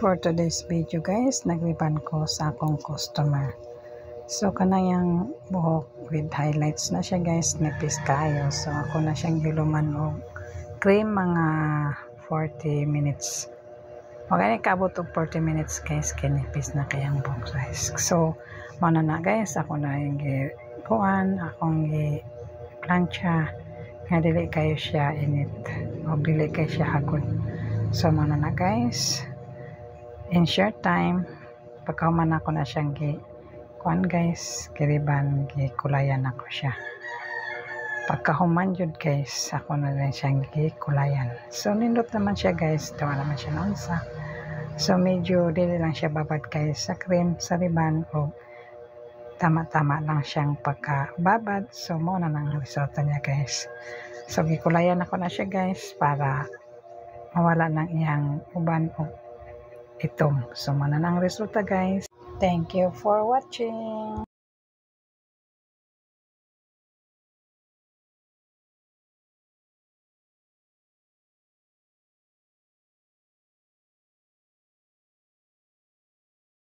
For today's video guys, nagliban ko sa akong customer. So kanayang buhok with highlights na siya guys, nipis kayo. So ako na siyang giluman og cream mga 40 minutes. Magani kabot og 40 minutes guys, kinipis na kayang buhok guys. So mana na guys, ako na yung gikuan, akong plancha nga dili kayo siya init o dili kayo siya hagod. So mana na guys, in short time pagkahuman ako na siyang kuan guys, kiriban gikulayan ako siya. Pagkahuman jud guys, ako na rin siyang gikulayan. So nindot naman siya guys, tawa naman siya naunsa. So medyo dili lang siya babad guys sa cream, sa riban, o tama-tama lang siyang pagkababad. So mo na nang resulta niya guys. So gikulayan ako na siya guys para mawala ng iyang uban o itom. So mo na nang resulta guys. Thank you for watching.